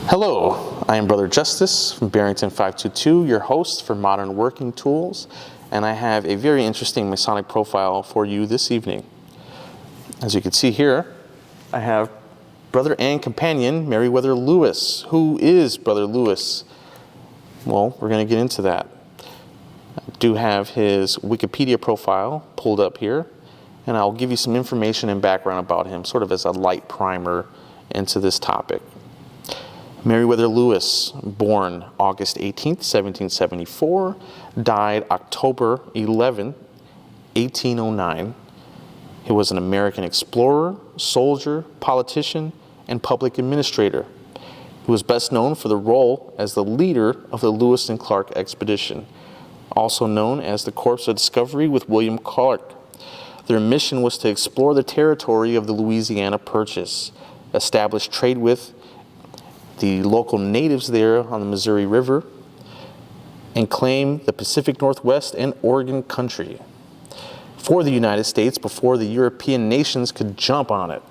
Hello, I am Brother Justice from Barrington 522, your host for Modern Working Tools, and I have a very interesting Masonic profile for you this evening. As you can see here, I have brother and companion Meriwether Lewis. Who is Brother Lewis? Well, we're going to get into that. I do have his Wikipedia profile pulled up here, and I'll give you some information and background about him, sort of as a light primer into this topic. Meriwether Lewis, born August 18th, 1774, died October 11, 1809. He was an American explorer, soldier, politician, and public administrator. He was best known for the role as the leader of the Lewis and Clark expedition, also known as the Corps of Discovery with William Clark. Their mission was to explore the territory of the Louisiana Purchase, establish trade with the local natives there on the Missouri River, and claim the Pacific Northwest and Oregon country for the United States before the European nations could jump on it.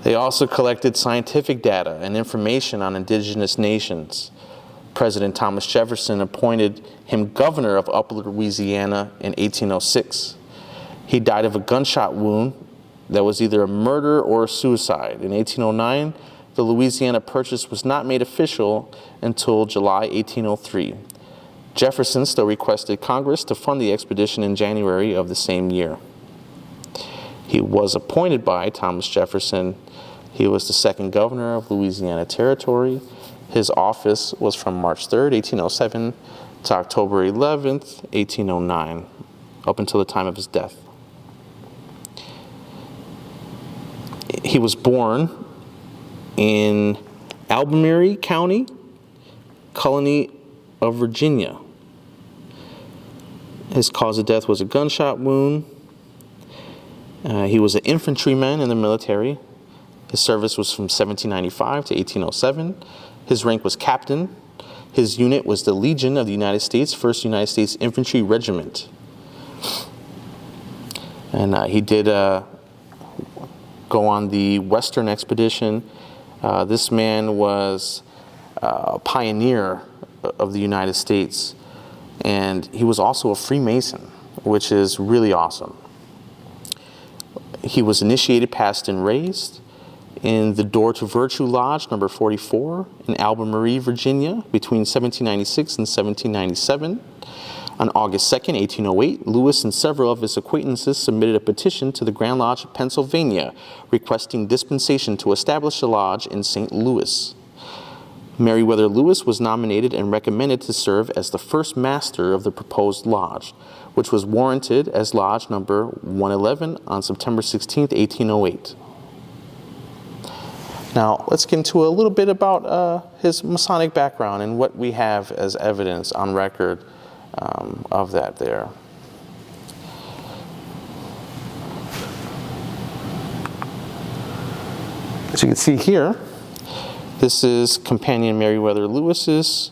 They also collected scientific data and information on indigenous nations. President Thomas Jefferson appointed him governor of Upper Louisiana in 1806. He died of a gunshot wound that was either a murder or a suicide. In 1809, the Louisiana Purchase was not made official until July 1803. Jefferson still requested Congress to fund the expedition in January of the same year. He was appointed by Thomas Jefferson. He was the second governor of Louisiana Territory. His office was from March 3rd, 1807 to October 11th, 1809, up until the time of his death. He was born in Albemarle County, colony of Virginia. His cause of death was a gunshot wound. He was an infantryman in the military. His service was from 1795 to 1807. His rank was captain. His unit was the Legion of the United States, 1st United States Infantry Regiment. And he did go on the Western Expedition. This man was a pioneer of the United States, and he was also a Freemason, which is really awesome. He was initiated, passed, and raised in the Door to Virtue Lodge, number 44, in Albemarle, Virginia, between 1796 and 1797. On August 2nd, 1808, Lewis and several of his acquaintances submitted a petition to the Grand Lodge of Pennsylvania requesting dispensation to establish a lodge in St. Louis. Meriwether Lewis was nominated and recommended to serve as the first master of the proposed lodge, which was warranted as Lodge number 111 on September 16th, 1808. Now, let's get into a little bit about his Masonic background and what we have as evidence on record of that there. As you can see here, this is companion Meriwether Lewis's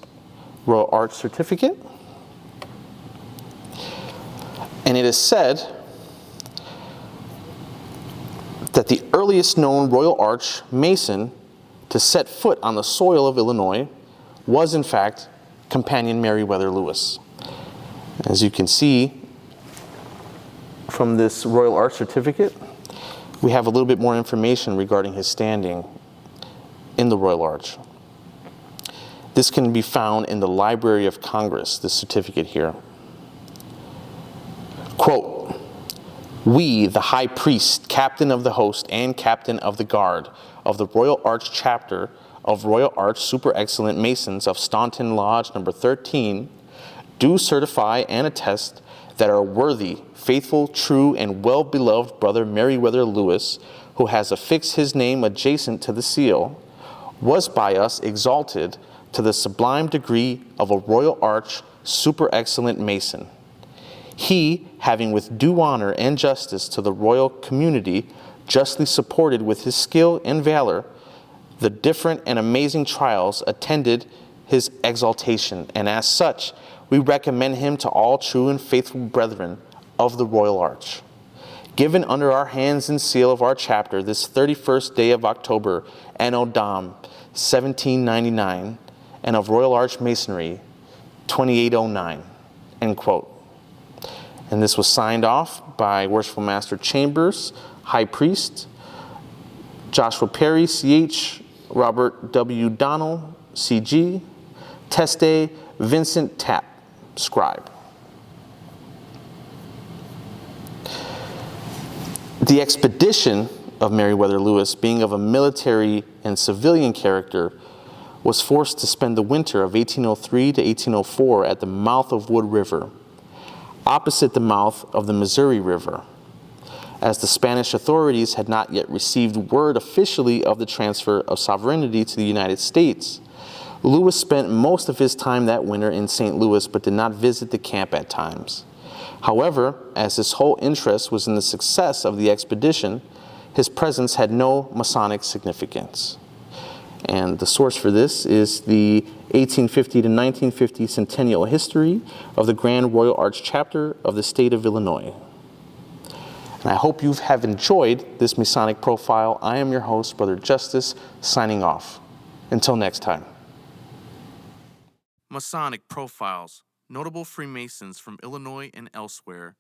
Royal Arch certificate. And it is said that the earliest known Royal Arch Mason to set foot on the soil of Illinois was in fact companion Meriwether Lewis. As you can see from this Royal Arch certificate, we have a little bit more information regarding his standing in the Royal Arch. This can be found in the Library of Congress, this certificate here. Quote, "We, the High Priest, Captain of the Host, and Captain of the Guard of the Royal Arch Chapter of Royal Arch Super Excellent Masons of Staunton Lodge number 13, do certify and attest that our worthy, faithful, true, and well-beloved brother Meriwether Lewis, who has affixed his name adjacent to the seal, was by us exalted to the sublime degree of a Royal Arch Super Excellent Mason. He, having with due honor and justice to the royal community, justly supported with his skill and valor the different and amazing trials attended his exaltation, and as such, we recommend him to all true and faithful brethren of the Royal Arch. Given under our hands and seal of our chapter this 31st day of October, Anno Dom, 1799, and of Royal Arch Masonry, 2809, end quote. And this was signed off by Worshipful Master Chambers, High Priest, Joshua Perry, CH, Robert W. Donnell, CG, Teste, Vincent Tapp, Scribe. The expedition of Meriwether Lewis, being of a military and civilian character, was forced to spend the winter of 1803 to 1804 at the mouth of Wood River, opposite the mouth of the Missouri River, as the Spanish authorities had not yet received word officially of the transfer of sovereignty to the United States. Lewis spent most of his time that winter in St. Louis, but did not visit the camp at times. However, as his whole interest was in the success of the expedition, his presence had no Masonic significance. And the source for this is the 1850 to 1950 Centennial History of the Grand Royal Arch Chapter of the State of Illinois. And I hope you have enjoyed this Masonic profile. I am your host, Brother Justice, signing off. Until next time. Masonic Profiles, Notable Freemasons from Illinois and Elsewhere,